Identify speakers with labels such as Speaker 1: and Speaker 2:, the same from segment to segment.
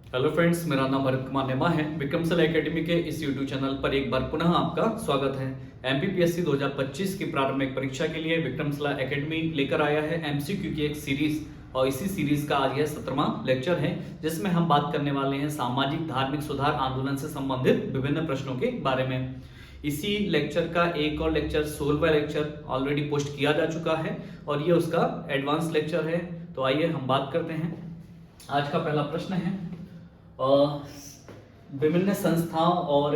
Speaker 1: Hello friends, मेरा नाम भरत कुमार नेमा है। विक्रमशिला एकेडमी के इस यूट्यूब चैनल पर एक बार पुनः आपका स्वागत है। एमपीपीएससी 2025 की प्रारंभिक परीक्षा के लिए विक्रमशिला एकेडमी लेकर आया है एमसीक्यू की एक सीरीज, और इसी सीरीज का आज यह 17वां लेक्चर है, जिसमें हम बात करने वाले हैं सामाजिक धार्मिक सुधार आंदोलन से संबंधित विभिन्न प्रश्नों के बारे में। इसी लेक्चर का एक और लेक्चर 16वां लेक्चर ऑलरेडी पोस्ट किया जा चुका है और ये उसका एडवांस लेक्चर है। तो आइए हम बात करते हैं। आज का पहला प्रश्न है, विभिन्न संस्थाओं और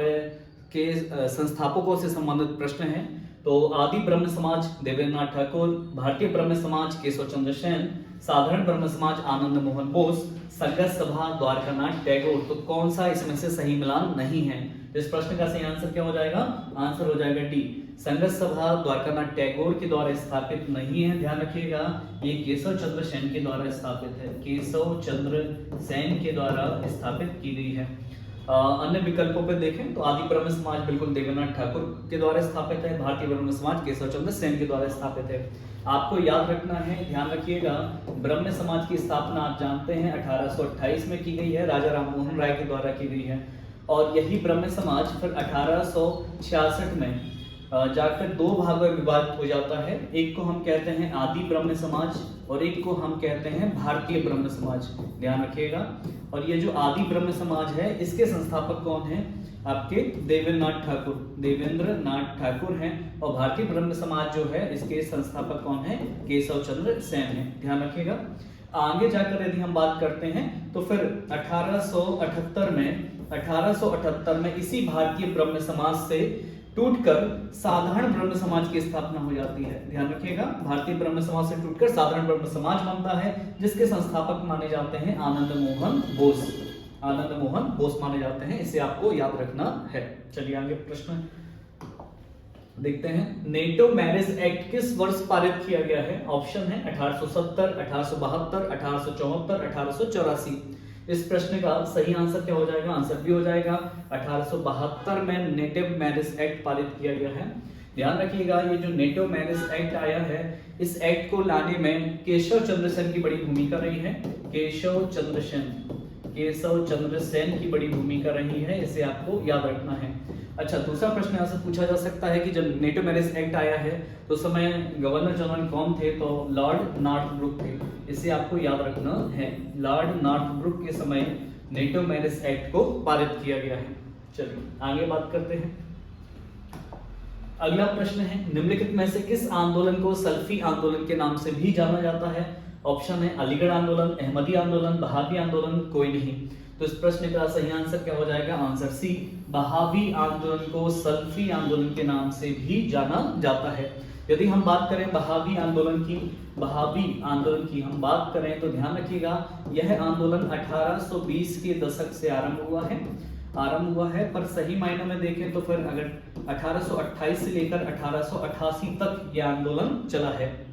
Speaker 1: के संस्थापकों से संबंधित प्रश्न है। तो आदि ब्रह्म समाज देवेंद्रनाथ ठाकुर, भारतीय ब्रह्म समाज केशव चंद्र सेन, साधारण ब्रह्म समाज आनंद मोहन बोस, संघर्ष सभा द्वारकानाथ टैगोर। तो कौन सा इसमें से सही मिलान नहीं है? इस प्रश्न का सही आंसर क्या हो जाएगा? आंसर हो जाएगा डी, संघर्ष सभा द्वारकानाथ टैगोर के द्वारा स्थापित नहीं है। ध्यान रखिएगा, ये केशव चंद्र सेन के द्वारा स्थापित है, केशव चंद्र सेन के द्वारा स्थापित की गई है। अन्य विकल्पों पर देखें तो आदि ब्रह्म समाज बिल्कुल देवेंद्रनाथ ठाकुर के द्वारा स्थापित है, भारतीय ब्रह्म समाज केशव चंद्र सेन के द्वारा स्थापित है। आपको याद रखना है, ध्यान रखिएगा, ब्रह्म समाज की स्थापना आप जानते हैं 1828 में की गई है, राजा राम मोहन राय के द्वारा की गई है। और यही ब्रह्म समाज फिर 1866 में जाकर दो भागों में विभाजित हो जाता है। एक को हम कहते हैं आदि ब्रह्म समाज और एक को हम कहते हैं भारतीय ब्रह्म समाज। ध्यान रखिएगा। और ये जो आदि ब्रह्म समाज है, इसके संस्थापक कौन हैं? आपके देवेंद्रनाथ ठाकुर, देवेंद्रनाथ ठाकुर हैं। और भारतीय ब्रह्म समाज जो है, इसके संस्थापक कौन है? केशव चंद्र सेन है। ध्यान रखिएगा। आगे जाकर यदि हम बात करते हैं तो फिर 1878 में इसी भारतीय ब्रह्म समाज से टूटकर साधारण ब्रह्म समाज की स्थापना हो जाती है। ध्यान रखिएगा, भारतीय ब्रह्म समाज से टूटकर साधारण ब्रह्म समाज बनता है, जिसके संस्थापक माने जाते हैं आनंद मोहन बोस। आनंद मोहन बोस माने जाते हैं, इसे आपको याद रखना है। चलिए आगे प्रश्न देखते हैं। नेटो मैरिज एक्ट किस वर्ष पारित किया गया है? ऑप्शन है 1870, 1872, 1874, 1884। इस प्रश्न का सही आंसर क्या हो जाएगा? आंसर भी हो जाएगा 1872 में नेटिव मैरिज एक्ट पारित किया गया है। ध्यान रखिएगा, ये जो नेटिव मैरिज एक्ट आया है, इस एक्ट को लाने में केशव चंद्र सेन की बड़ी भूमिका रही है। केशव चंद्र सेन की बड़ी भूमिका रही है, इसे आपको याद रखना है। अच्छा, दूसरा प्रश्न यहाँ से पूछा जा सकता है कि जब नेटिव मैरिज एक्ट आया है तो समय गवर्नर जनरल कौन थे? तो लॉर्ड नॉर्थब्रुक थे, इसे आपको याद रखना है। लॉर्ड नॉर्थब्रुक के समय नेटिव मैरिज एक्ट को पारित किया गया है। चलिए आगे बात करते हैं। अगला प्रश्न है, निम्नलिखित में से किस आंदोलन को सल्फी आंदोलन के नाम से भी जाना जाता है? ऑप्शन है अलीगढ़ आंदोलन, अहमदी आंदोलन, बहावी आंदोलन, कोई नहीं। तो इस प्रश्न का सही आंसर क्या हो जाएगा? आंसर सी, बहावी आंदोलन को सल्फी आंदोलन के नाम से भी जाना जाता है। यदि हम बात करें बहावी आंदोलन की हम बात करें तो ध्यान रखिएगा, यह आंदोलन 1820 के दशक से आरंभ हुआ है, पर सही मायने में देखें तो फिर अगर 1828 से लेकर 1888 तक यह आंदोलन चला है।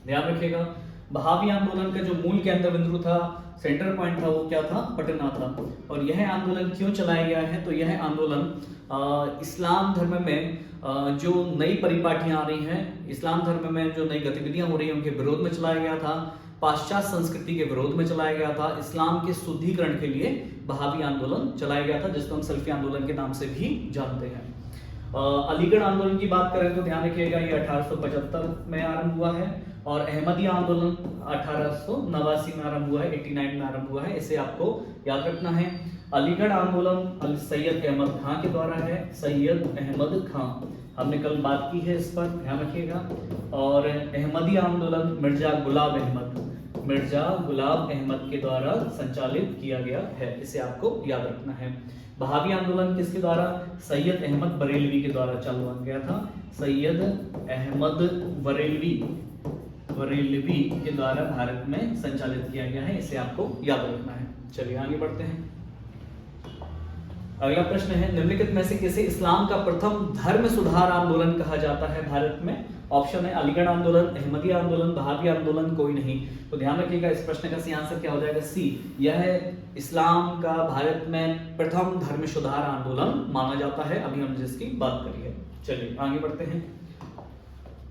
Speaker 1: ध्यान रखिएगा, बहावी आंदोलन का जो मूल केंद्र बिंदु था, सेंटर पॉइंट था, वो क्या था? पटना था। और यह आंदोलन क्यों चलाया गया है? तो यह आंदोलन इस्लाम धर्म में जो नई परिपाटियां आ रही हैं, इस्लाम धर्म में जो नई गतिविधियां हो रही हैं, उनके विरोध में चलाया गया था, पाश्चात्य संस्कृति के विरोध में चलाया गया था, इस्लाम के शुद्धिकरण के लिए बहावी आंदोलन चलाया गया था, जिसको हम सल्फी आंदोलन के नाम से भी जानते हैं। अलीगढ़ आंदोलन की बात करें तो ध्यान रखिएगा, ये 1875 में आरंभ हुआ है। और अहमदी आंदोलन 1889 में आरंभ हुआ है, 89 में आरंभ हुआ है, इसे आपको याद रखना है। अलीगढ़ आंदोलन सैयद अहमद खां के द्वारा है, सैयद अहमद खां, हमने कल बात की है इस पर, ध्यान रखिएगा। और अहमदी आंदोलन मिर्जा गुलाब अहमद के द्वारा संचालित किया गया है, इसे आपको याद रखना है। बहावी आंदोलन किसके द्वारा? सैयद अहमद बरेलवी के द्वारा चलवाया गया था, सैयद अहमद बरेलवी के द्वारा भारत में संचालित किया गया है, इसे आपको याद रखना है। चलिए आगे बढ़ते हैं। अगला प्रश्न है, निम्नलिखित में से किसे इस्लाम का प्रथम धर्म सुधार आंदोलन कहा जाता है भारत में? ऑप्शन है अलीगढ़ आंदोलन, अहमदी आंदोलन, बहावी आंदोलन, कोई नहीं। तो ध्यान रखिएगा, इस प्रश्न का सही आंसर क्या हो जाएगा? सी, यह इस्लाम का भारत में प्रथम धर्म सुधार आंदोलन माना जाता है, अभी हमने जिसकी बात करी है। चलिए आगे बढ़ते हैं।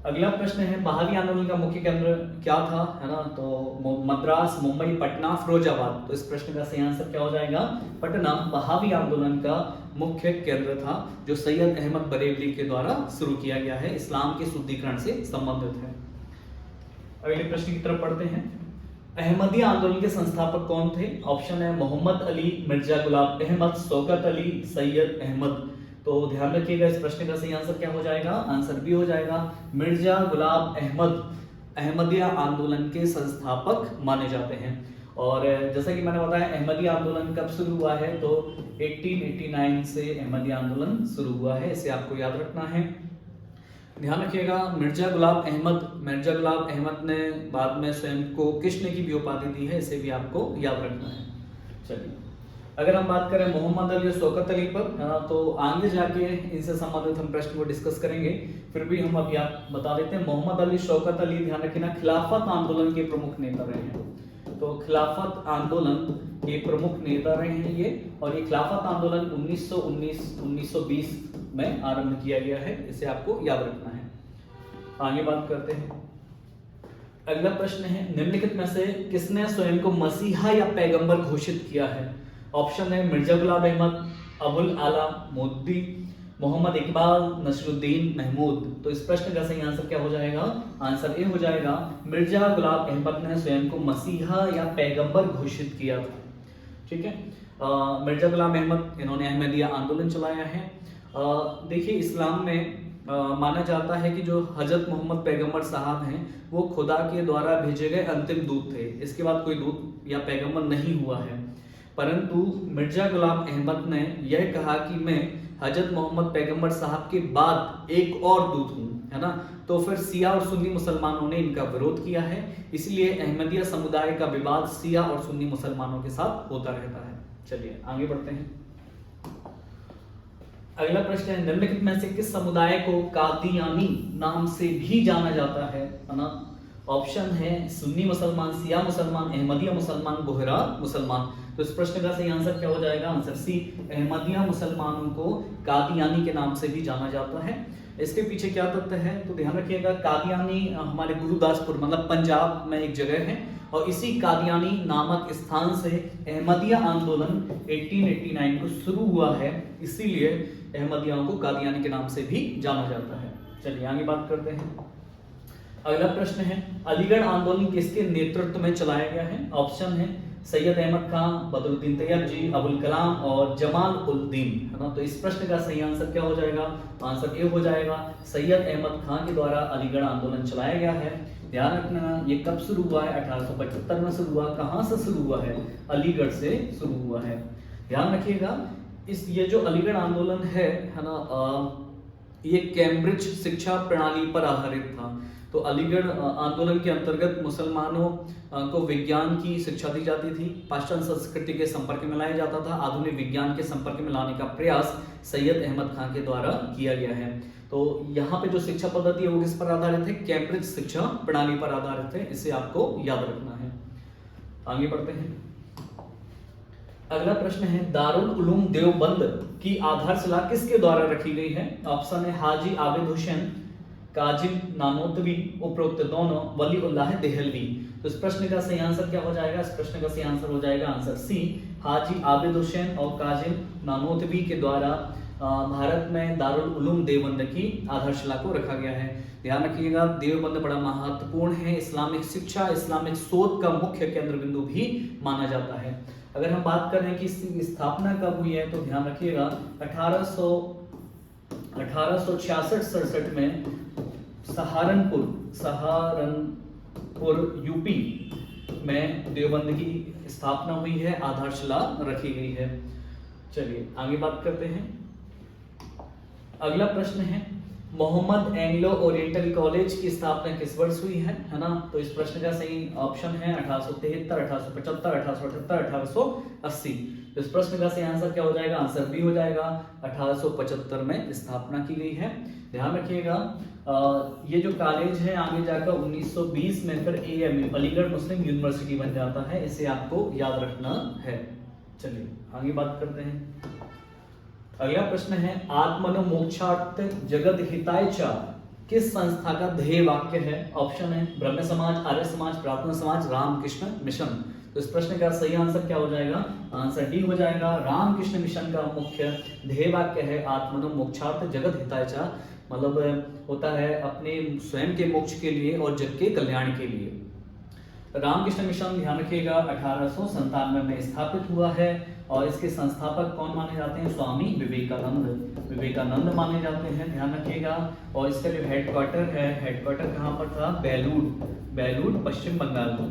Speaker 1: अगला प्रश्न है बहावी आंदोलन का मुख्य केंद्र क्या था, है ना? तो मद्रास, मुंबई, पटना, फिरोजाबाद। तो इस प्रश्न का सही आंसर क्या हो जाएगा? पटना बहावी आंदोलन का मुख्य केंद्र था, जो सैयद अहमद बरेलवी के द्वारा शुरू किया गया है, इस्लाम के शुद्धिकरण से संबंधित है। अगले प्रश्न की तरफ पढ़ते हैं। अहमदिया आंदोलन के संस्थापक कौन थे? ऑप्शन है मोहम्मद अली, मिर्जा गुलाम अहमद, शौकत अली, सैयद अहमद। तो ध्यान रखिएगा, इस प्रश्न का सही आंसर क्या हो जाएगा? आंसर बी हो जाएगा, मिर्जा गुलाम अहमद अहमदिया आंदोलन के संस्थापक माने जाते हैं। और जैसा कि मैंने बताया अहमदिया आंदोलन कब शुरू हुआ है, तो 1889 से अहमदिया आंदोलन शुरू हुआ है, इसे आपको याद रखना है। ध्यान रखिएगा, मिर्जा गुलाम अहमद ने बाद में स्वयं को कृष्ण की भी उपाधि दी है, इसे भी आपको याद रखना है। चलिए, अगर हम बात करें मोहम्मद अली और शौकत अली पर, तो आगे जाके इनसे संबंधित हम प्रश्न को डिस्कस करेंगे, फिर भी हम अब याद बता देते हैं। मोहम्मद अली, शौकत अली, ध्यान रखना, खिलाफत आंदोलन के प्रमुख नेता रहे हैं। तो खिलाफत आंदोलन के प्रमुख नेता रहे हैं ये, और ये खिलाफत आंदोलन 1919-1920 में आरंभ किया गया है, इसे आपको याद रखना है। आगे बात करते हैं। अगला प्रश्न है निम्नलिखित में से किसने स्वयं को मसीहा या पैगंबर घोषित किया है? ऑप्शन है मिर्जा गुलाम अहमद, अबुल आला मोदी, मोहम्मद इकबाल, नसरुद्दीन महमूद। तो इस प्रश्न का सही आंसर क्या हो जाएगा? आंसर ए हो जाएगा, मिर्जा गुलाम अहमद ने स्वयं को मसीहा या पैगंबर घोषित किया था। ठीक है, मिर्जा गुलाम अहमद, इन्होंने अहमदिया आंदोलन चलाया है। देखिए, इस्लाम में माना जाता है कि जो हजरत मोहम्मद पैगंबर साहब हैं, वो खुदा के द्वारा भेजे गए अंतिम दूत थे। इसके बाद कोई दूत या पैगंबर नहीं हुआ है, परंतु मिर्जा गुलाम अहमद ने यह कहा कि मैं हजरत मोहम्मद पैगंबर साहब के बाद एक और दूत हूँ, है ना? तो फिर सिया और सुन्नी मुसलमानों ने इनका विरोध किया है, इसलिए अहमदिया समुदाय का विवाद सिया और सुन्नी मुसलमानों के साथ होता रहता है। चलिए आगे बढ़ते हैं। अगला प्रश्न है निम्नलिखित में से किस समुदाय को कादियानी नाम से भी जाना जाता है ना? ऑप्शन है सुन्नी मुसलमान, सिया मुसलमान, अहमदिया मुसलमान, बोहरा मुसलमान। तो इस प्रश्न का सही आंसर क्या हो जाएगा? आंसर सी, अहमदिया मुसलमानों को कादियानी के नाम से भी जाना जाता है। इसके पीछे क्या तथ्य है, तो ध्यान रखिएगा, कादियानी हमारे गुरुदासपुर मतलब पंजाब में एक जगह है, और इसी कादियानी नामक स्थान से अहमदिया आंदोलन 1889 को शुरू हुआ है, इसीलिए अहमदियाओं को कादियानी के नाम से भी जाना जाता है। चलिए आगे बात करते हैं। अगला प्रश्न है अलीगढ़ आंदोलन किसके नेतृत्व में चलाया गया है? ऑप्शन है सैयद अहमद खान, बदरुद्दीन तैयब जी, अबुल कलाम और जमाल उल दीन, है ना? तो इस प्रश्न का सही आंसर क्या हो जाएगा? आंसर ए हो जाएगा, सैयद अहमद खान के द्वारा अलीगढ़ आंदोलन चलाया गया है। ध्यान रखना, ये कब शुरू हुआ है? 1875 में शुरू हुआ। कहां से शुरू हुआ है? अलीगढ़ से शुरू हुआ है। ध्यान रखिएगा, ये जो अलीगढ़ आंदोलन है ना, ये कैम्ब्रिज शिक्षा प्रणाली पर आधारित था। तो अलीगढ़ आंदोलन के अंतर्गत मुसलमानों को विज्ञान की शिक्षा दी जाती थी, पाश्चात्य संस्कृति के संपर्क में लाया जाता था, आधुनिक विज्ञान के संपर्क में लाने का प्रयास सैयद अहमद खान के द्वारा किया गया है। तो यहाँ पे जो शिक्षा पद्धति है वो किस पर आधारित है? कैम्ब्रिज शिक्षा प्रणाली पर आधारित है, इसे आपको याद रखना है। आगे बढ़ते हैं। अगला प्रश्न है दारुल उलूम देवबंद की आधारशिला किसके द्वारा रखी गई है? ऑप्शन है हाजी आबिद हुसैन, काजिम नानोतवी, उपरोक्त दोनों, वली उल्लाह देहलवी। तो इस प्रश्न का सही आंसर क्या हो जाएगा? इस प्रश्न का सही आंसर हो जाएगा आंसर सी, हाजी आबिद हुसैन और काजिम नानोतवी के द्वारा भारत में दारुल उलूम देवबंद की आधारशिला को रखा गया है। ध्यान रखिएगा, देवबंद बड़ा महत्वपूर्ण है, इस्लामिक शिक्षा, इस्लामिक शोध का मुख्य केंद्र बिंदु भी माना जाता है। अगर हम बात करें कि इसकी स्थापना कब हुई है, तो ध्यान रखिएगा 1866-67 में सहारनपुर यूपी में देवबंद की स्थापना हुई है, आधारशिला रखी गई है। चलिए आगे बात करते हैं। अगला प्रश्न है मोहम्मद एंग्लो ओरिएंटल कॉलेज की स्थापना किस वर्ष हुई है ना? तो इस प्रश्न का सही ऑप्शन है 1873, 1875, 1878, 1880। तो इस प्रश्न का सही आंसर क्या हो जाएगा? आंसर बी हो जाएगा, 1875 में स्थापना की गई है। ध्यान रखिएगा, ये जो कॉलेज है आगे जाकर 1920 में फिर AMU अलीगढ़ मुस्लिम यूनिवर्सिटी बन जाता है, इसे आपको याद रखना है। चलिए आगे बात करते हैं। अगला प्रश्न है आत्मनो मोक्षार्थ जगद हिताय च किस संस्था का ध्येय वाक्य है? ऑप्शन है ब्रह्म समाज, आर्य समाज, प्रार्थना समाज, रामकृष्ण मिशन। तो इस प्रश्न का सही आंसर क्या हो जाएगा? आंसर डी हो जाएगा। रामकृष्ण मिशन का मुख्य ध्येय वाक्य है आत्मनो मोक्षार्थ जगत हिताय च, मतलब होता है अपने स्वयं के मोक्ष के लिए और जग के कल्याण के लिए। रामकृष्ण मिशन ध्यान रखिएगा 1897 में स्थापित हुआ है और इसके संस्थापक कौन माने जाते हैं? स्वामी विवेकानंद माने जाते हैं, ध्यान रखिएगा। और इसका जो हेडक्वार्टर है, हेडक्वार्टर कहाँ पर था? बेलूर पश्चिम बंगाल में,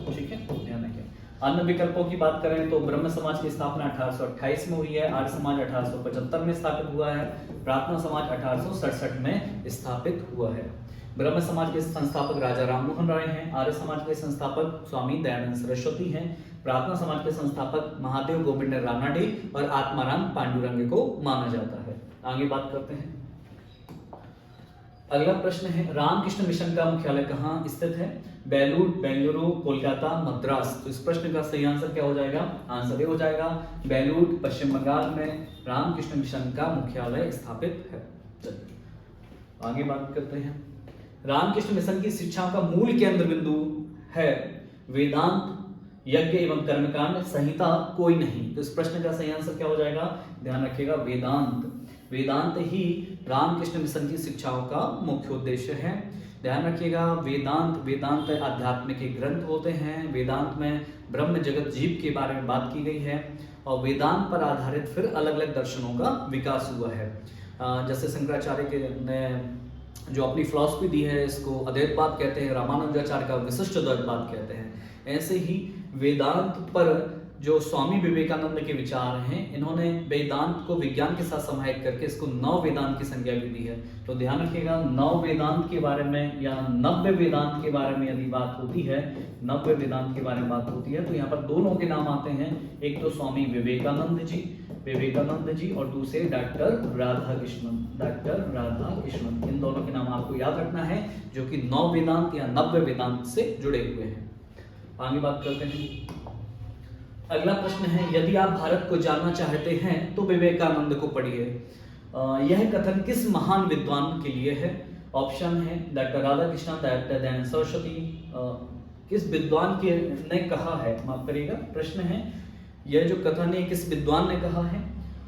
Speaker 1: ठीक है, ध्यान रखिए। अन्य विकल्पों की बात करें तो ब्रह्म समाज की स्थापना 1828 में हुई है, आर्य समाज 1875 में स्थापित हुआ है, प्रार्थना समाज 1867 में स्थापित हुआ है। ब्रह्म समाज के संस्थापक राजा राम मोहन राय हैं, आर्य समाज के संस्थापक स्वामी दयानंद सरस्वती हैं, प्रार्थना समाज के संस्थापक महादेव गोविंद रानडे और आत्माराम पांडुरंग को माना जाता है। आगे बात करते हैं। अगला प्रश्न है रामकृष्ण मिशन का मुख्यालय कहाँ स्थित है? बेंगलुरु, कोलकाता, मद्रास। तो इस प्रश्न का सही आंसर क्या हो जाएगा? आंसर ए हो जाएगा, बेलूर पश्चिम बंगाल में रामकृष्ण मिशन का मुख्यालय स्थापित है। चलिए आगे बात करते हैं। रामकृष्ण मिशन की शिक्षाओं का मूल केंद्र बिंदु है वेदांत, यज्ञ एवं कर्मकांड, संहिता कोई नहीं। तो इस प्रश्न का सही आंसर क्या हो जाएगा? ध्यान रखिएगा, वेदांत ही रामकृष्ण मिशन की शिक्षाओं का मुख्य उद्देश्य है। ध्यान रखिएगा, वेदांत आध्यात्मिक एक ग्रंथ होते हैं। वेदांत में ब्रह्म जगत जीव के बारे में बात की गई है और वेदांत पर आधारित फिर अलग अलग दर्शनों का विकास हुआ है। जैसे शंकराचार्य ने जो अपनी फिलॉसफी दी है इसको अद्वैतवाद कहते हैं, रामानुजाचार्य का विशिष्ट द्वैतवाद कहते हैं। ऐसे ही वेदांत पर जो स्वामी विवेकानंद के विचार हैं, इन्होंने वेदांत को विज्ञान के साथ समाहित करके इसको नव वेदांत की संज्ञा भी दी है। तो ध्यान रखिएगा, नव वेदांत के बारे में या नव्य वेदांत के बारे में यदि बात होती है, नव्य वेदांत के बारे में बात होती है तो यहाँ पर दोनों के नाम आते हैं। एक तो स्वामी विवेकानंद जी और दूसरे डॉक्टर राधा कृष्णन। इन दोनों के नाम आपको याद रखना है, जो कि नव वेदांत या नव्य वेदांत से जुड़े हुए हैं। आगे बात करते हैं। अगला प्रश्न है, यदि आप भारत को जानना चाहते हैं तो विवेकानंद को पढ़िए। यह कथन किस महान विद्वान के लिए है? ऑप्शन है डॉक्टर राधा कृष्णन, डॉक्टर दयानंद सरस्वती। किस विद्वान के ने कहा है, माफ करिएगा, प्रश्न है यह जो कथन है किस विद्वान ने कहा है?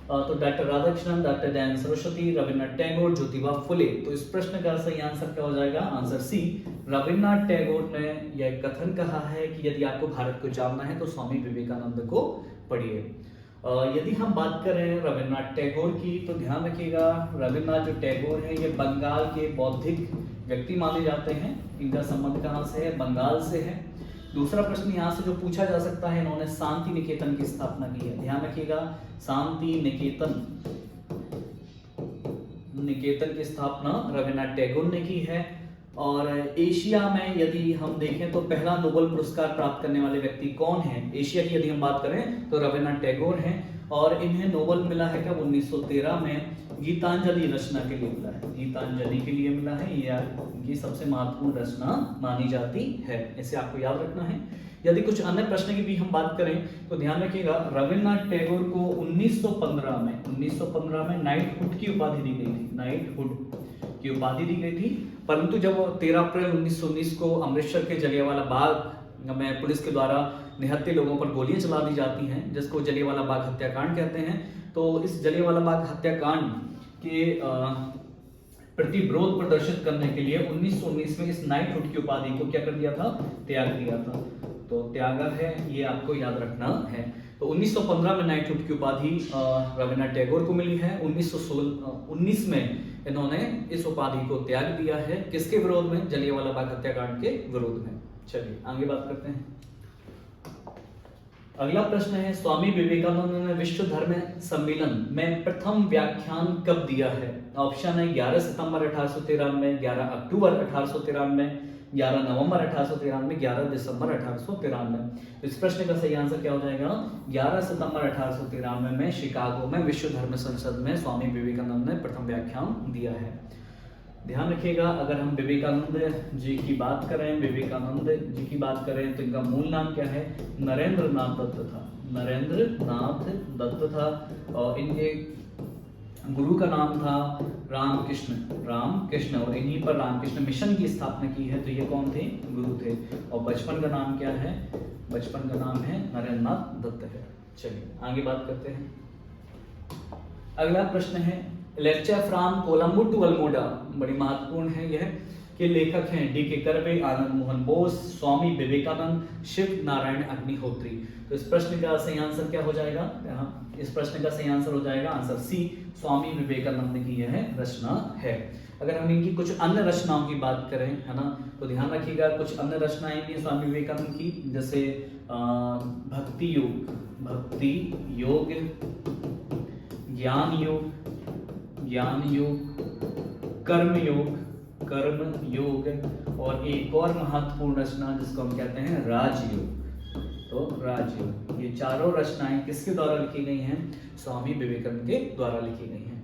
Speaker 1: तो डॉक्टर राधाकृष्णन, डॉक्टर दयानंद सरस्वती, रविन्द्रनाथ टैगोर, ज्योतिबा फुले। तो इस प्रश्न का सही आंसर क्या हो जाएगा? आंसर सी, रविन्द्रनाथ टैगोर ने यह कथन कहा है कि यदि आपको भारत को जानना है तो स्वामी विवेकानंद को पढ़िए। यदि हम बात करें रविन्द्रनाथ टैगोर की तो ध्यान रखिएगा, रविन्द्रनाथ जो टैगोर है ये बंगाल के बौद्धिक व्यक्ति माने जाते हैं। इनका संबंध कहाँ से है? बंगाल से है। दूसरा प्रश्न यहाँ से जो पूछा जा सकता है, इन्होंने शांति निकेतन की स्थापना की है। ध्यान रखिएगा, शांति निकेतन की स्थापना रविन्द्रनाथ टैगोर ने की है। और एशिया में यदि हम देखें तो पहला नोबेल पुरस्कार प्राप्त करने वाले व्यक्ति कौन है? एशिया की यदि हम बात करें तो रविन्द्रनाथ टैगोर हैं और इन्हें नोबेल मिला है कब? 1913 में गीतांजलि रचना के लिए मिला है। गीतांजलि के लिए मिला है, ये इनकी सबसे महत्वपूर्ण रचना मानी जाती है। इसे आपको याद रखना है। यदि कुछ अन्य प्रश्न की भी हम बात करें तो ध्यान रखिएगा, रविन्द्रनाथ टैगोर को 1915 में नाइटहुड की उपाधि दी गई थी। नाइटहुड की उपाधि दी गई थी, परंतु जब 13 अप्रैल 1919 को अमृतसर के जलियांवाला बाग में पुलिस के द्वारा निहत्थे लोगों पर गोलियां चला दी जाती हैं, जिसको जलियांवाला बाग हत्याकांड कहते हैं। तो इस जलियांवाला बाग हत्याकांड के प्रति विरोध प्रदर्शित करने के लिए 1919 में इस नाइटहुड की उपाधि को क्या कर दिया था? त्याग दिया था। तो त्यागा है, ये आपको याद रखना है। तो 1915 में नाइटहुड की उपाधि रविन्द्रनाथ टैगोर को मिली है। 1919 में इन्होंने इस उपाधि को त्याग दिया है। किसके विरोध में? जलियांवाला बाग हत्याकांड के विरोध में। चलिए आगे बात करते हैं। अगला प्रश्न है, स्वामी विवेकानंद ने विश्व धर्म सम्मेलन में प्रथम व्याख्यान कब दिया है? ऑप्शन है 11 सितंबर 1893, 11 अक्टूबर 1893, 11 नवंबर 1893, 11 दिसंबर 1893। इस प्रश्न का सही आंसर क्या हो जाएगा? 11 सितंबर 1893 में शिकागो में विश्व धर्म संसद में स्वामी विवेकानंद ने प्रथम व्याख्यान दिया है। ध्यान रखिएगा, अगर हम विवेकानंद जी की बात करें तो इनका मूल नाम क्या है? नरेंद्र नाथ दत्त था। और इनके गुरु का नाम था रामकृष्ण, रामकृष्ण, और इन्हीं पर रामकृष्ण मिशन की स्थापना की है। तो ये कौन थे? गुरु थे। और बचपन का नाम क्या है? बचपन का नाम है नरेंद्रनाथ दत्त है। चलिए आगे बात करते हैं। अगला प्रश्न है lecture from Colombo to Almora, बड़ी महत्वपूर्ण है यह, के लेखक हैं डी.के. कर्वे, आनंद मोहन बोस, स्वामी विवेकानंद, शिव नारायण अग्निहोत्री। तो इस प्रश्न का सही आंसर क्या हो जाएगा? इस प्रश्न का सही आंसर हो जाएगा आंसर सी, स्वामी विवेकानंद की यह रचना है। अगर हम इनकी कुछ अन्य रचनाओं की बात करें, है ना, तो ध्यान रखिएगा कुछ अन्य रचनाएं भी स्वामी विवेकानंद की, जैसे भक्ति योग, ज्ञान योग, कर्म योग, और एक और महत्वपूर्ण रचना जिसको हम कहते हैं राजयोग। तो राजयोग, ये चारों रचनाएं किसके द्वारा लिखी गई हैं? स्वामी विवेकानंद के द्वारा लिखी गई हैं।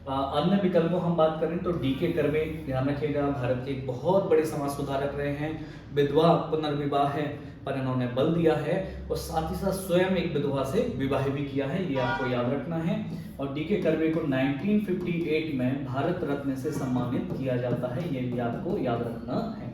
Speaker 1: अन्य विकल्पों हम बात करें तो डी.के. कर्वे, ध्यान रखिएगा, भारत के एक बहुत बड़े समाज सुधारक रहे हैं, विधवा पुनर्विवाह है पर इन्होंने बल दिया है, और साथ ही साथ स्वयं एक विधवा से विवाह भी किया है, ये आपको याद रखना है। और डी.के. कर्वे को 1958 में भारत रत्न से सम्मानित किया जाता है, ये भी आपको याद रखना है।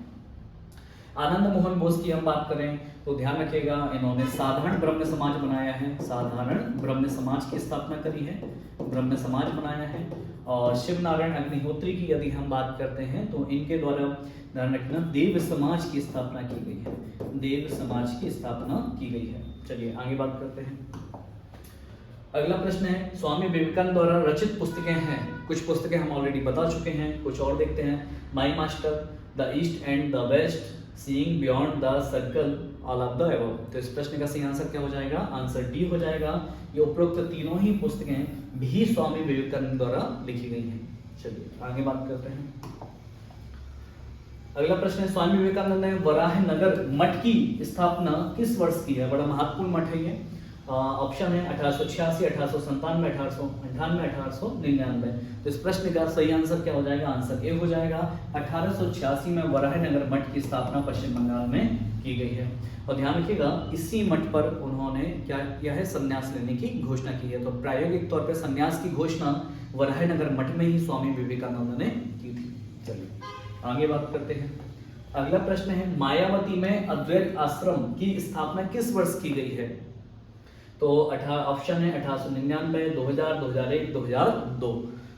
Speaker 1: आनंद मोहन बोस की हम बात करें तो ध्यान रखिएगा, इन्होंने साधारण ब्रह्म समाज बनाया है, साधारण ब्रह्म समाज की स्थापना करी है, ब्रह्म समाज बनाया है। और शिव नारायण अग्निहोत्री की यदि हम बात करते हैं तो इनके द्वारा ध्यान रखना देव समाज की स्थापना की गई है, देव समाज की स्थापना की गई है। चलिए आगे बात करते हैं। अगला प्रश्न है स्वामी विवेकानंद द्वारा रचित पुस्तकें हैं, कुछ पुस्तकें हम ऑलरेडी बता चुके हैं, कुछ और देखते हैं। My master, the east and the west, seeing beyond the circle, all of the above. तो इस प्रश्न का सही आंसर क्या हो जाएगा? आंसर डी हो जाएगा। ये उपरोक्त तीनों ही पुस्तकें भी स्वामी विवेकानंद द्वारा लिखी गई हैं। चलिए आगे बात करते हैं। अगला प्रश्न है स्वामी विवेकानंद ने वराहनगर मठ की स्थापना किस वर्ष की है? बड़ा महत्वपूर्ण मठ है ये। ऑप्शन है 1886, 1897, 1898, 1899। तो इस प्रश्न का सही आंसर क्या हो जाएगा? आंसर ए हो जाएगा। 1886 में वराहनगर मठ की स्थापना पश्चिम बंगाल में की गई है। और ध्यान रखिएगा इसी मठ पर उन्होंने क्या किया है? संन्यास लेने की घोषणा की है। तो प्रायोगिक तौर पर संन्यास की घोषणा वराहनगर मठ में ही स्वामी विवेकानंद ने की थी। चलिए आगे बात करते हैं। अगला प्रश्न है मायावती में अद्वैत आश्रम की स्थापना किस वर्ष की गई है? तो ऑप्शन है 1899, 2000, 2001, 2002।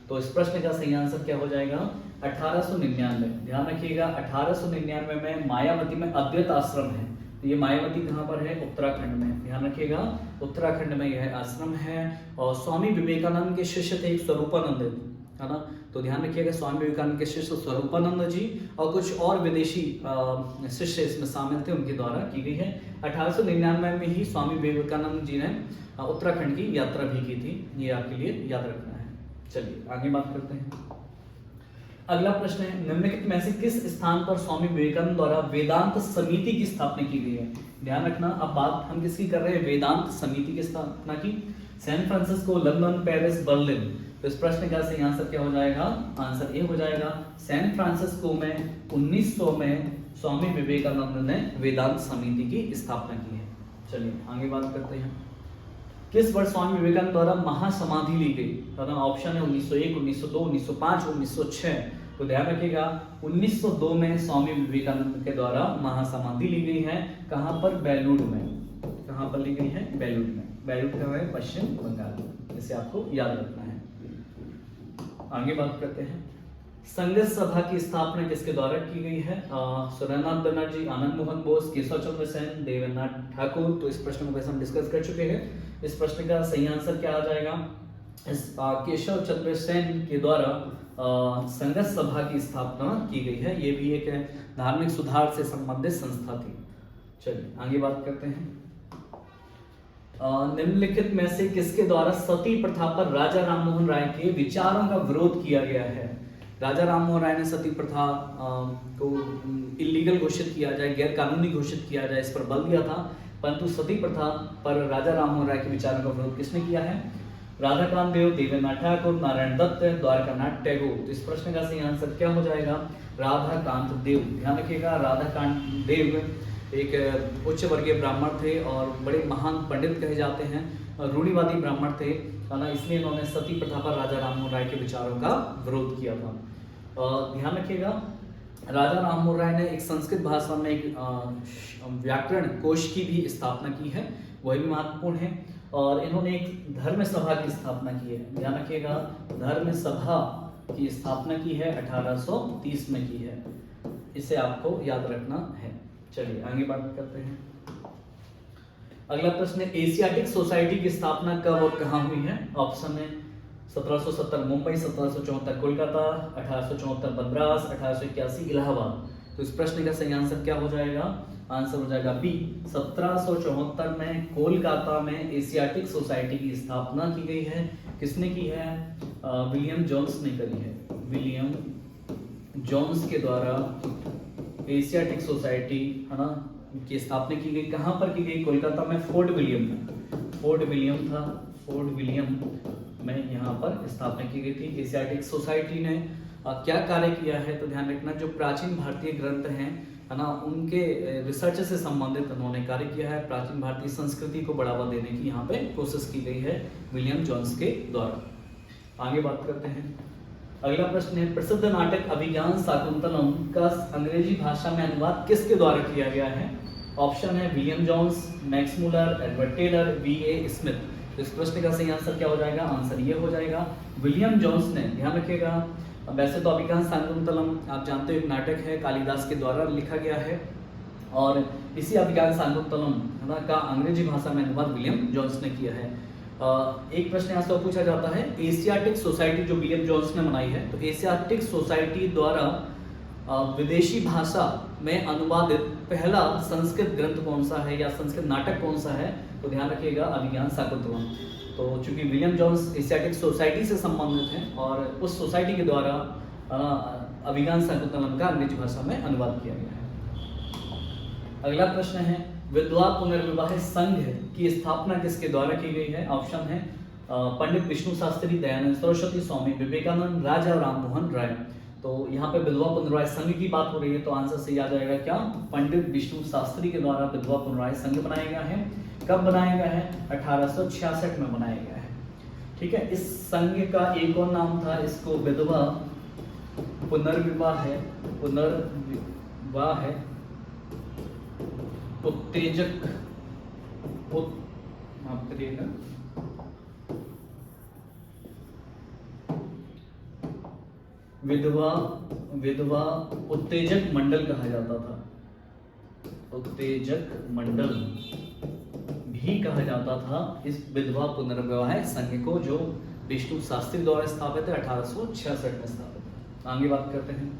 Speaker 1: तो इस प्रश्न का सही आंसर क्या हो जाएगा? 1899। ध्यान रखिएगा 1899 में मायावती में अद्वैत आश्रम है। तो ये मायावती कहाँ पर है? उत्तराखंड में। ध्यान रखिएगा उत्तराखंड में यह आश्रम है। और स्वामी विवेकानंद के शिष्य थे स्वरूपानंद, है ना। तो ध्यान रखिएगा स्वामी विवेकानंद के शिष्य स्वरूपानंद जी और कुछ और विदेशी शिष्य इसमें शामिल थे, उनके द्वारा की गई है। 1899 में ही स्वामी विवेकानंद जी ने उत्तराखंड की यात्रा भी की थी, ये आपके लिए याद रखना है। चलिए आगे बात करते हैं। अगला प्रश्न है निम्नलिखित में से किस स्थान पर स्वामी विवेकानंद द्वारा वेदांत समिति की स्थापना की गई है? ध्यान रखना अब बात हम किसकी कर रहे हैं? वेदांत समिति की स्थापना की। San Francisco, London, Paris, Berlin. तो इस प्रश्न का सही आंसर क्या हो जाएगा? आंसर ए हो जाएगा। सैन फ्रांसिस्को में 1900 में स्वामी विवेकानंद ने वेदांत समिति की स्थापना की है। चलिए आगे बात करते हैं। किस वर्ष स्वामी विवेकानंद द्वारा महासमाधि ली गई? तो ऑप्शन है 1901, 1902, 1905, 1906। तो ध्यान रखिएगा 1902 में स्वामी विवेकानंद के द्वारा महासमाधि ली गई है। कहां पर? बेलूर में। कहां पर ली गई है? बेलूर में। बेलूर क्या है? पश्चिम बंगाल। इसे आपको याद रखना है। आगे बात करते हैं। संघर्ष सभा की स्थापना किसके द्वारा की गई है? सुरेंद्रनाथ बनर्जी, आनंद मोहन बोस, केशव चंद्र सेन, देवेंद्रनाथ ठाकुर। तो इस प्रश्न को वैसे हम डिस्कस कर चुके हैं। इस प्रश्न का सही आंसर क्या आ जाएगा? केशव चंद्र सेन के द्वारा संघर्ष सभा की स्थापना की गई है। ये भी एक धार्मिक सुधार से संबंधित संस्था थी। चलिए आगे बात करते हैं। निम्नलिखित में से किसके द्वारा सती प्रथा पर राजा राममोहन राय के विचारों का विरोध किया गया है? राजा राममोहन राय ने सती प्रथा को इलीगल घोषित किया जाए, गैर कानूनी घोषित किया जाए, इस पर बल दिया था। परंतु सती प्रथा पर राजा राममोहन राय के विचारों का विरोध किसने किया है? राधाकांत देव, देवेंद्रनाथ ठाकुर, नारायण दत्त, द्वारकानाथ टैगोर। तो इस प्रश्न का सही आंसर क्या हो जाएगा? राधाकांत देव। ध्यान रखिएगा राधाकांत देव एक उच्च वर्गीय ब्राह्मण थे और बड़े महान पंडित कहे जाते हैं। रूढ़िवादी ब्राह्मण थे, है ना, इसलिए इन्होंने सती प्रथा पर राजा राममोहन राय के विचारों का विरोध किया था। ध्यान रखिएगा, राजा राममोहन राय ने एक संस्कृत भाषा में एक व्याकरण कोश की भी स्थापना की है, वह भी महत्वपूर्ण है। और इन्होंने एक धर्म सभा की स्थापना की है, ध्यान रखिएगा, धर्म सभा की स्थापना की है 1830 में की है, इसे आपको याद रखना है। चलिए आगे बात करते हैं। अगला प्रश्न है, एशियाटिक सोसाइटी की स्थापना कब और कहाँ हुई है? ऑप्शन है 1770 मुंबई, 1774 कोलकाता, 1874 मद्रास, 1881 इलाहाबाद। तो इस प्रश्न का सही आंसर क्या हो जाएगा? आंसर हो जाएगा बी, 1774 में कोलकाता में एशियाटिक सोसाइटी की स्थापना की गई है। किसने की है? विलियम जोन्स ने करी है। विलियम जोन्स के द्वारा एशियाटिक सोसाइटी, है ना, की स्थापना की गई। कहाँ पर की गई? कोलकाता में फोर्ट विलियम में, फोर्ट विलियम था, फोर्ट विलियम में यहाँ पर स्थापना की गई थी। एशियाटिक सोसाइटी ने क्या कार्य किया है? तो ध्यान रखना, जो प्राचीन भारतीय ग्रंथ हैं, है ना, उनके रिसर्च से संबंधित उन्होंने कार्य किया है। प्राचीन भारतीय संस्कृति को बढ़ावा देने की यहाँ पे कोशिश की गई है विलियम जोन्स के द्वारा। आगे बात करते हैं। अगला प्रश्न है, प्रसिद्ध नाटक अभिज्ञान शाकुंतलम का अंग्रेजी भाषा में अनुवाद किसके द्वारा किया गया है? ऑप्शन है William Jones, Max Muller, Edward Tylor, V A. Smith. तो इस प्रश्न का सही आंसर क्या हो जाएगा? आंसर ये हो जाएगा विलियम जोन्स ने। ध्यान रखिएगा, वैसे तो अभिज्ञान शाकुंतलम आप जानते हो एक नाटक है, कालिदास के द्वारा लिखा गया है, और इसी अभिज्ञान शाकुंतलम, है ना, का अंग्रेजी भाषा में अनुवाद विलियम जोन्स ने किया है। एक प्रश्न यहाँ से पूछा जाता है, एशियाटिक सोसाइटी जो विलियम जोन्स ने बनाई है, तो एशियाटिक सोसाइटी द्वारा विदेशी भाषा में अनुवादित पहला संस्कृत ग्रंथ कौन सा है या संस्कृत नाटक कौन सा है? तो ध्यान रखिएगा अभिज्ञान शाकुंतलम। तो चूंकि विलियम जोन्स एशियाटिक सोसाइटी से संबंधित हैं और उस सोसाइटी के द्वारा अभिज्ञान शाकुंतलम का अंग्रेजी भाषा में अनुवाद किया गया है। अगला प्रश्न है, विधवा पुनर्विवाह संघ की स्थापना किसके द्वारा की गई है? ऑप्शन है पंडित विष्णु शास्त्री, दयानंद सरस्वती, स्वामी विवेकानंद, राजा राममोहन राय। तो यहाँ पे विधवा पुनर्विवाह संघ की बात हो रही है, तो आंसर सही आ जाएगा क्या? पंडित विष्णु शास्त्री के द्वारा विधवा पुनर्विवाह संघ बनाया गया है। कब बनाया गया है? 1866 में बनाया गया है। ठीक है, इस संघ का एक और नाम था, इसको विधवा पुनर्विवाह है, पुनर्विवाह है उत्तेजक, माफ करिएगा, विधवा उत्तेजक मंडल कहा जाता था, उत्तेजक मंडल भी कहा जाता था इस विधवा पुनर्विवाह संघ को, जो विष्णु शास्त्री द्वारा स्थापित है, 1866 में स्थापित है। आगे बात करते हैं।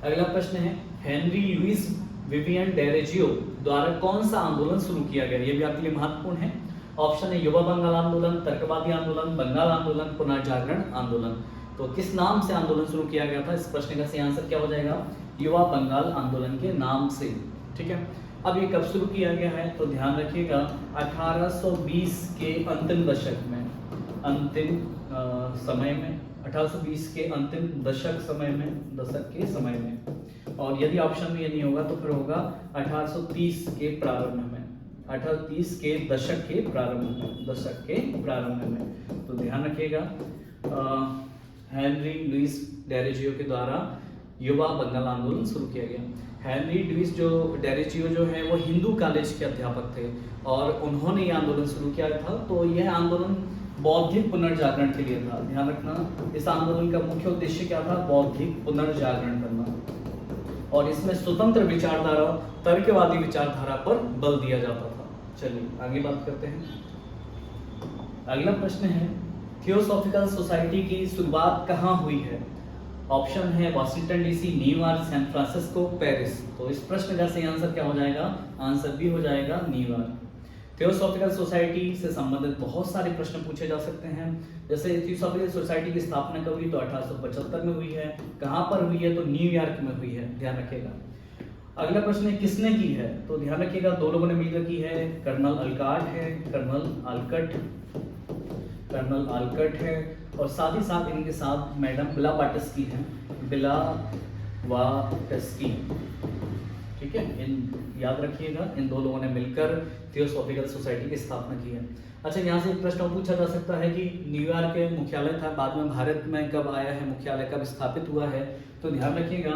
Speaker 1: अगला प्रश्न है, हेनरी लुइस विवियन डेरेजियो द्वारा कौन सा आंदोलन शुरू किया गया? ये भी आपके लिए महत्वपूर्ण है। ऑप्शन है युवा बंगाल आंदोलन, तर्कवादी आंदोलन, बंगाल आंदोलन, पुनर्जागरण आंदोलन। तो किस नाम से आंदोलन शुरू किया गया था? इस प्रश्न का सही आंसर क्या हो जाएगा? युवा बंगाल आंदोलन के नाम से। ठीक है, अब ये कब शुरू किया गया है? तो ध्यान रखिएगा 1820 के अंतिम दशक में, अंतिम समय में, 1820 के अंतिम दशक के समय में। और यदि ऑप्शन में ये नहीं होगा तो फिर होगा 1830 के प्रारंभ में, 1830 के दशक के प्रारंभ में। तो ध्यान रखिएगा हेनरी लुइस डेरेजियो के द्वारा युवा बंगाल आंदोलन शुरू किया गया। हेनरी लुइस डेरेजियो जो है वो हिंदू कॉलेज के अध्यापक थे और उन्होंने ये आंदोलन शुरू किया था। तो यह आंदोलन बौद्धिक पुनर्जागरण के लिए था। ध्यान रखना, इस आंदोलन का मुख्य उद्देश्य क्या था? बौद्धिक पुनर्जागरण करना, और इसमें स्वतंत्र विचारधारा, तर्कवादी विचारधारा पर बल दिया जाता था। चलिए आगे बात करते हैं। अगला प्रश्न है, थियोसॉफिकल सोसाइटी की शुरुआत कहाँ हुई है? ऑप्शन है Washington DC, New York, San Francisco, Paris. तो इस प्रश्न का सही आंसर क्या हो जाएगा? आंसर भी हो जाएगा न्यूयॉर्क। थियोसॉफिकल सोसाइटी से संबंधित बहुत सारे प्रश्न पूछे जा सकते हैं। जैसे थियोसॉफिकल सोसाइटी की स्थापना कब हुई? तो 1875 में हुई है। कहाँ पर हुई है? तो न्यूयॉर्क में हुई है, ध्यान रखिएगा। अगला प्रश्न है, किसने की है? तो ध्यान रखिएगा दो लोगों ने मिलकर की है, कर्नल अल्काट है, कर्नल आल्कट है, और साथ ही साथ इनके साथ मैडम ब्लावाटस्की हैं, ब्लावाटस्की। ठीक ठीक है, इन याद रखिएगा, इन दो लोगों ने मिलकर थियोसॉफिकल सोसाइटी की स्थापना की है। अच्छा, यहाँ से एक प्रश्न और पूछा जा सकता है कि न्यूयॉर्क के मुख्यालय था, बाद में भारत में कब आया है, मुख्यालय कब स्थापित हुआ है? तो ध्यान रखिएगा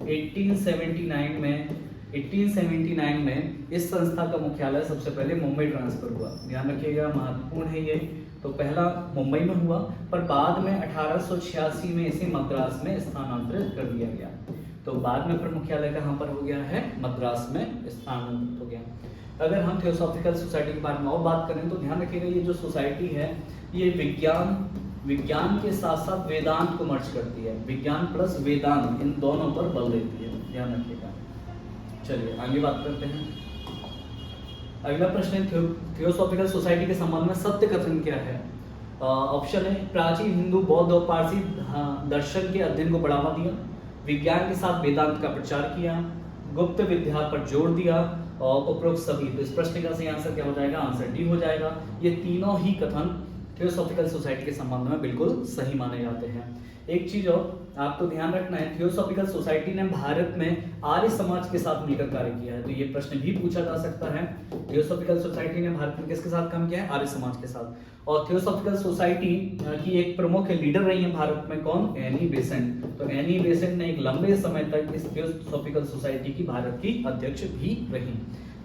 Speaker 1: 1879 में इस संस्था का मुख्यालय सबसे पहले मुंबई ट्रांसफर हुआ। ध्यान रखिएगा, महत्वपूर्ण है ये। तो पहला मुंबई में हुआ, पर बाद में 1886 में इसे मद्रास में स्थानांतरित कर दिया गया। तो बाद में फिर मुख्यालय कहाँ पर हो गया है? मद्रास में स्थानांतरित हो गया। अगर हम थियोसॉफिकल सोसाइटी के बारे में और बात करें तो ध्यान रखिएगा, ये जो सोसाइटी है ये विज्ञान के साथ साथ वेदांत को मर्ज करती है। विज्ञान प्लस वेदांत, इन दोनों पर बल देती है, ध्यान रखिएगा। चलिए आगे बात करते हैं। अगला प्रश्न है, थियोसॉफिकल सोसाइटी के संबंध में सत्य कथन क्या है? ऑप्शन है, प्राचीन हिंदू, बौद्ध और पारसी दर्शन के अध्ययन को बढ़ावा दिया, विज्ञान के साथ वेदांत का प्रचार किया, गुप्त विद्या पर जोर दिया, और उपरोक्त सभी। तो इस प्रश्न का सही आंसर क्या हो जाएगा? आंसर डी हो जाएगा। ये तीनों ही कथन थियोसॉफिकल सोसाइटी के संबंध में बिल्कुल सही माने जाते हैं। एक चीज और आपको ध्यान रखना है, थियोसॉफिकल सोसाइटी ने भारत में आर्य समाज के साथ मिलकर कार्य किया है। तो ये प्रश्न भी पूछा जा सकता है, थियोसॉफिकल सोसाइटी ने भारत में किसके साथ काम किया है? आर्य समाज के साथ। और थियोसॉफिकल सोसाइटी की एक प्रमुख लीडर रही है भारत में, कौन? Annie Besant. तो एनी बेसेंट ने एक लंबे समय तक इस थियोसॉफिकल सोसाइटी की भारत की अध्यक्ष भी रही।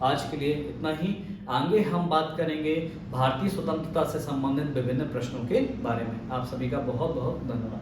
Speaker 1: आज के लिए इतना ही। आगे हम बात करेंगे भारतीय स्वतंत्रता से संबंधित विभिन्न प्रश्नों के बारे में। आप सभी का बहुत बहुत धन्यवाद।